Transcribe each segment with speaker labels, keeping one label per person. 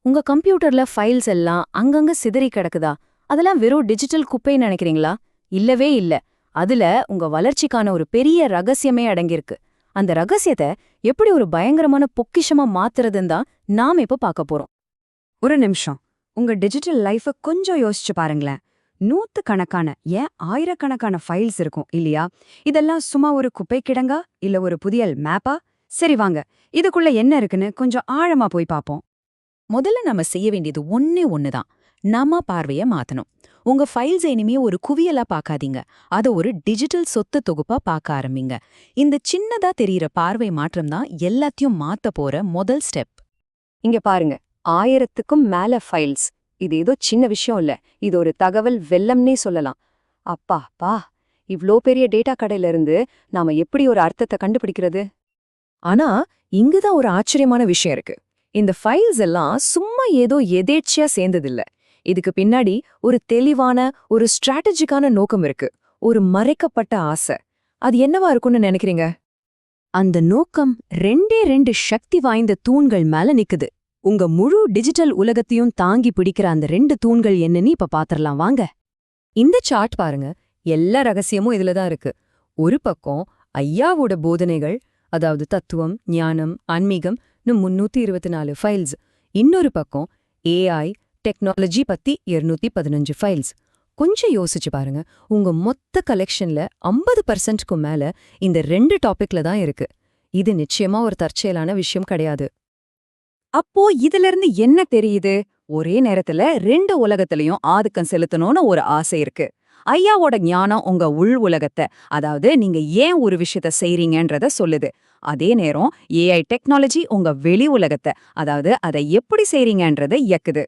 Speaker 1: உங்க கம்ப்யூட்டர்ல ஃபைல்ஸ் எல்லாம் அங்கங்க சிதறி கிடக்குதா? அதெல்லாம் வெறும் டிஜிட்டல் குப்பைன்னு நினைக்கிறீங்களா? இல்லவே இல்ல. அதுல உங்க வளர்ச்சிக்கான ஒரு பெரிய ரகசியமே அடங்கியிருக்கு. அந்த ரகசியத்தை எப்படி ஒரு பயங்கரமான பொக்கிஷமா மாத்துறதுன்னு தான் நாம இப்ப பார்க்க போறோம்.
Speaker 2: ஒரு நிமிஷம். உங்க டிஜிட்டல் லைஃப கொஞ்சம் யோசிச்சு பாருங்களேன். நூத்துக்கணக்கான, ஏன் ஆயிரக்கணக்கான ஃபைல்ஸ் இருக்கும் இல்லையா? இதெல்லாம் சும்மா ஒரு குப்பை கிடங்கா இல்ல ஒரு புதிய மேப்பா? சரி வாங்க, இதுக்குள்ள என்ன இருக்குன்னு கொஞ்சம் ஆழமா போய் பாப்போம்.
Speaker 1: முதல்ல நம்ம செய்ய வேண்டியது ஒண்ணே ஒண்ணுதான். நாம பார்வைய மாத்தணும். உங்க ஃபைல்ஸ் இனிமே ஒரு குவியலா பார்க்காதீங்க. அத ஒரு டிஜிட்டல் சொத்து தொகுப்பா பார்க்க ஆரம்பிங்க. இந்த சின்னதா தெரியிற பார்வை மாற்றம் தான் எல்லாத்தையும் மாத்த போற முதல் ஸ்டெப்.
Speaker 2: இங்க பாருங்க, 1000க்கும் மேல ஃபைல்ஸ். இது ஏதோ சின்ன விஷயம் இல்ல. இது ஒரு தகவல் வெள்ளம்னே சொல்லலாம். அப்பா, இவ்ளோ பெரிய டேட்டா கடையில இருந்து நாம எப்படி ஒரு அர்த்தத்தை கண்டுபிடிக்கிறது?
Speaker 1: ஆனா இங்குதான் ஒரு ஆச்சரியமான விஷயம் இருக்கு. இந்த ஃபைல்ஸ் எல்லாம் சும்மா ஏதோ எதேச்சியா சேர்ந்ததில்ல. இதுக்கு பின்னாடி ஒரு தெளிவான, ஒரு ஸ்ட்ராட்டஜிக்கான நோக்கம் இருக்கு. ஒரு மறைக்கப்பட்ட ஆசை. அது என்னவா இருக்கும்னு நினைக்கிறீங்க? அந்த நோக்கம் ரெண்டே ரெண்டு சக்தி வாய்ந்த தூண்கள் மேல நிக்குது. உங்க முழு டிஜிட்டல் உலகத்தையும் தாங்கி பிடிக்கிற அந்த ரெண்டு தூண்கள் என்னன்னு இப்ப பாத்திரலாம் வாங்க. இந்த சார்ட் பாருங்க. எல்லா ரகசியமும் இதுலதான் இருக்கு. ஒரு பக்கம் ஐயாவோட போதனைகள், அதாவது தத்துவம், ஞானம், ஆன்மீகம் 324 ஃபைல்ஸ். இன்னொரு பக்கம் ஏஐ, டெக்னாலஜி பத்தி 215 ஃபைல்ஸ். கொஞ்சம் யோசிச்சு பாருங்க. உங்க மொத்த கலெக்ஷன்ல 50%க்கும் மேல இந்த ரெண்டு டாபிக்ல தான் இருக்கு. இது நிச்சயமா ஒரு தற்செயலான விஷயம் கிடையாது.
Speaker 2: அப்போ இதுல இருந்து என்ன தெரியுது? ஒரே நேரத்துல ரெண்டு உலகத்திலயும் ஆதிக்கம் செலுத்தணும்னு ஒரு ஆசை இருக்கு. ஐயாவோட ஞானம் உங்க உள் உலகத்தை, அதாவது நீங்க ஏன் ஒரு விஷயத்த செய்றீங்கன்றத சொல்லுது. அதே நேரம் ஏஐ டெக்னாலஜி உங்க வெளி உலகத்தை, அதாவது அதை எப்படி செய்றீங்கன்றதை இயக்குது.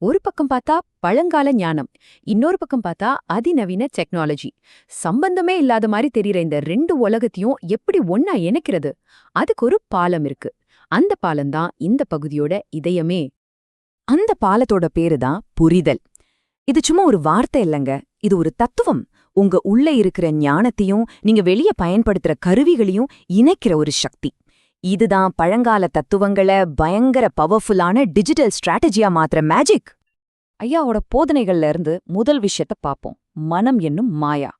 Speaker 1: ஒரு பக்கம் பார்த்தா பழங்கால ஞானம், இன்னொரு பக்கம் பார்த்தா அதிநவீன டெக்னாலஜி. சம்பந்தமே இல்லாத மாதிரி தெரியுற இந்த ரெண்டு உலகத்தையும் எப்படி ஒன்னா இணைக்கிறது? அதுக்கு ஒரு பாலம் இருக்கு. அந்த பாலம்தான் இந்த பகுதியோட இதயமே. அந்த பாலத்தோட பேரு தான் புரிதல். இது சும்மா ஒரு வார்த்தை இல்லைங்க, இது ஒரு தத்துவம். உங்க உள்ள இருக்கிற ஞானத்தையும் நீங்க வெளிய பயன்படுத்துற கருவிகளையும் இணைக்கிற ஒரு சக்தி. இதுதான் பழங்கால தத்துவங்களை பயங்கர பவர்ஃபுல்லான டிஜிட்டல் ஸ்ட்ராட்டஜியா மாத்திர மேஜிக்.
Speaker 2: ஐயாவோட போதனைகள்ல இருந்து முதல் விஷயத்த பாப்போம். மனம் என்னும் மாயா.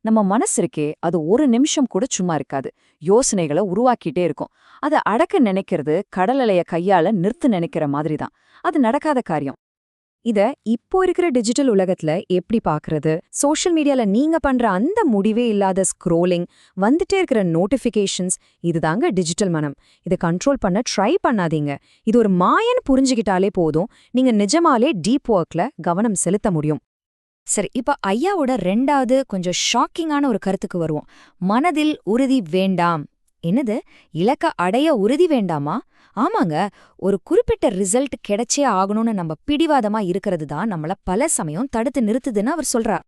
Speaker 2: நம்ம மனசு இருக்கே, அது ஒரு நிமிஷம் கூட சும்மா இருக்காது. யோசனைகளை உருவாக்கிட்டே இருக்கும். அதை அடக்க நினைக்கிறது கடல் அலைய கையால நிறுத்து நினைக்கிற மாதிரி தான். அது நடக்காத காரியம். இத இப்போ இருக்கிற டிஜிட்டல் உலகத்துல எப்படி பாக்குறது? சோஷியல் மீடியால நீங்க பண்ற அந்த முடிவே இல்லாத ஸ்க்ரோலிங், வந்துட்டே இருக்கிற நோட்டிஃபிகேஷன்ஸ், இதுதாங்க டிஜிட்டல் மனம். இதை கண்ட்ரோல் பண்ண ட்ரை பண்ணாதீங்க. இது ஒரு மாயன்னு புரிஞ்சுக்கிட்டாலே போதும், நீங்க நிஜமாலே டீப் ஒர்க்ல கவனம் செலுத்த முடியும். சரி, இப்ப ஐயாவோட ரெண்டாவது கொஞ்சம் ஷாக்கிங்கான ஒரு கருத்துக்கு வருவோம். மனதில் உறுதி வேண்டாம். என்னது? இலக்க அடைய உறுதி வேண்டாமா? ஆமாங்க, ஒரு குறிப்பிட்ட ரிசல்ட் கிடைச்சே ஆகணும்னு நம்ம பிடிவாதமா இருக்கிறது தான் நம்மள பல சமயம் தடுத்து நிறுத்துதுன்னு அவர் சொல்றார்.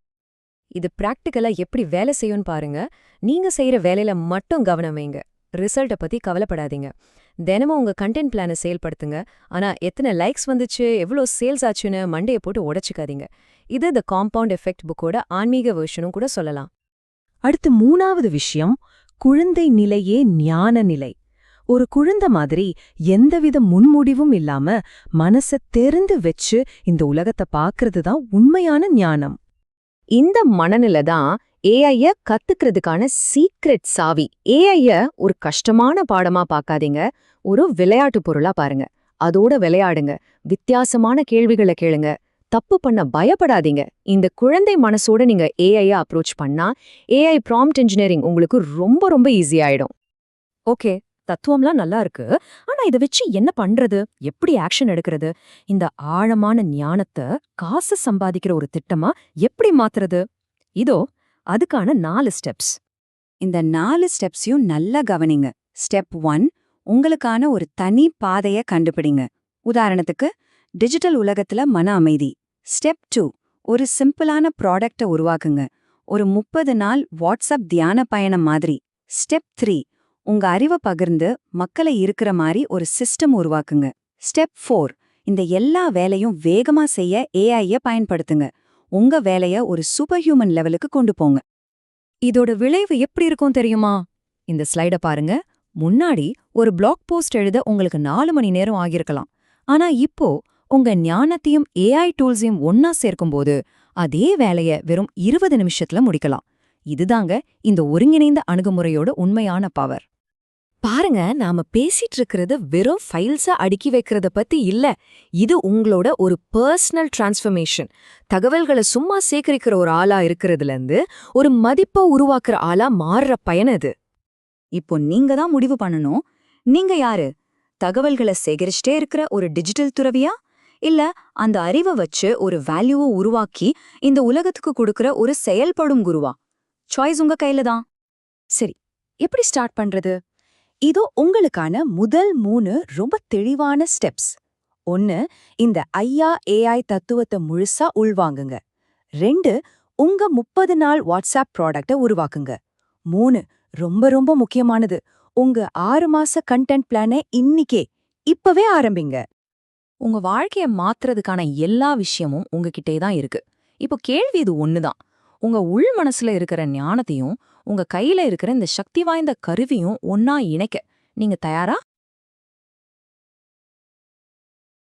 Speaker 2: இது பிராக்டிக்கலா எப்படி வேலை செய்யும்னு பாருங்க. நீங்க செய்யற வேலையில மட்டும் கவனம் வைங்க. ரிசல்ட்டை பத்தி கவலைப்படாதீங்க. தினமும் உங்க கண்டென்ட் பிளானை செயல்படுத்துங்க. ஆனா எத்தனை லைக்ஸ் வந்துச்சு, எவ்வளோ சேல்ஸ் ஆச்சுன்னு மண்டையை போட்டு உடைச்சிக்காதீங்க. இது த காம்பவுண்ட் எஃபெக்ட் புக்கோட ஆன்மீக வெர்ஷனும் கூட சொல்லலாம். அடுத்து மூணாவது விஷயம், குழந்தை நிலையே ஞான நிலை. ஒரு குழந்தை மாதிரி எந்தவித முன்முடிவும் இல்லாம மனச தெரிந்து வச்சு இந்த உலகத்தை பாக்குறது தான் உண்மையான ஞானம். இந்த மனநிலை தான் ஏஐய கத்துக்கிறதுக்கான சீக்ரெட் சாவி. ஏஐய ஒரு கஷ்டமான பாடமா பார்க்காதீங்க, ஒரு விளையாட்டு பொருளா பாருங்க. அதோட விளையாடுங்க, வித்தியாசமான கேள்விகளை கேளுங்க, தப்பு பண்ண பயப்படாதீங்க. இந்த குழந்தை மனசோட நீங்க ஏஐய அப்ரோச் பண்ணா ஏஐ ப்ராம்ப்ட் இன்ஜினியரிங் உங்களுக்கு ரொம்ப ரொம்ப ஈஸி ஆயிடும். ஓகே, தத்துவம்லாம் நல்லா இருக்கு. ஆனா இதை வச்சு என்ன பண்றது? எப்படி ஆக்ஷன் எடுக்கிறது? இந்த ஆழமான ஞானத்தை காசு சம்பாதிக்கிற ஒரு திட்டமா எப்படி மாத்துறது? இதோ அதுக்கான 4 ஸ்டெப்ஸ். இந்த 4 ஸ்டெப்ஸையும் நல்லா கவனிங்க. ஸ்டெப் 1, உங்களுக்கான ஒரு தனி பாதைய கண்டுபிடிங்க. உதாரணத்துக்கு, டிஜிட்டல் உலகத்துல மன அமைதி. ஸ்டெப் 2, ஒரு சிம்பிளான ப்ராடக்டை உருவாக்குங்க. ஒரு 30 நாள் வாட்ஸ்அப் தியான பயணம் மாதிரி. ஸ்டெப் 3, உங்க அறிவை பகிர்ந்து மக்களை இருக்கிற மாதிரி ஒரு சிஸ்டம் உருவாக்குங்க. ஸ்டெப் 4, இந்த எல்லா வேலையும் வேகமா செய்ய ஏஐய பயன்படுத்துங்க. உங்க வேலைய ஒரு சூப்பர் ஹியூமன் லெவலுக்கு கொண்டு போங்க.
Speaker 1: இதோட விளைவு எப்படி இருக்கும் தெரியுமா? இந்த ஸ்லைட பாருங்க. முன்னாடி ஒரு பிளாக் போஸ்ட் எழுத உங்களுக்கு 4 மணி நேரம் ஆகியிருக்கலாம்.
Speaker 2: ஆனா இப்போ உங்க ஞானத்தையும் ஏஐ டூல்ஸையும் ஒன்னா சேர்க்கும்போது அதே வேலைய வெறும் 20 நிமிஷத்துல முடிக்கலாம். இதுதாங்க இந்த ஒருங்கிணைந்த அணுகுமுறையோட உண்மையான பவர்.
Speaker 1: பாருங்க, நாம பேசிட்டு இருக்கிறது வெறும் ஃபைல்ஸா அடுக்கி வைக்கிறத பத்தி இல்ல. இது உங்களோட ஒரு பர்சனல் டிரான்ஸ்ஃபர்மேஷன். தகவல்களை சும்மா சேகரிக்கிற ஒரு ஆளா இருக்கிறதுல இருந்து ஒரு மதிப்பை உருவாக்குற ஆளா மாறுற பயன் இது.
Speaker 2: இப்போ நீங்க தான் முடிவு பண்ணணும். நீங்க யாரு? தகவல்களை சேகரிச்சிட்டே இருக்கிற ஒரு டிஜிட்டல் துறவியா? இல்ல அந்த அறிவை வச்சு ஒரு வேல்யூவை உருவாக்கி இந்த உலகத்துக்கு கொடுக்கிற ஒரு செயல்படும் குருவா? சாய்ஸ் உங்க கையில தான்.
Speaker 1: சரி, எப்படி ஸ்டார்ட் பண்றது? இதோ உங்களுக்கான முதல் 3 ரொம்ப தெளிவான ஸ்டெப்ஸ். 1, இந்த ஐயா ஏஐ தத்துவத்தை முழுசா உள்வாங்குங்க. 2, உங்க 30 நாள் வாட்ஸ்அப் ப்ராடக்ட உருவாக்குங்க. 3, ரொம்ப ரொம்ப முக்கியமானது, உங்க 6 மாச கண்டென்ட் பிளானை இப்பவே ஆரம்பிங்க.
Speaker 2: உங்க வாழ்க்கைய மாத்துறதுக்கான எல்லா விஷயமும் உங்ககிட்டே தான் இருக்கு. இப்போ கேள்வி இது ஒண்ணுதான். உங்க உள் மனசுல இருக்கிற ஞானத்தையும் உங்க கையில இருக்கிற இந்த சக்தி வாய்ந்த கருவியும் ஒன்னா இணைக்க நீங்க தயாரா?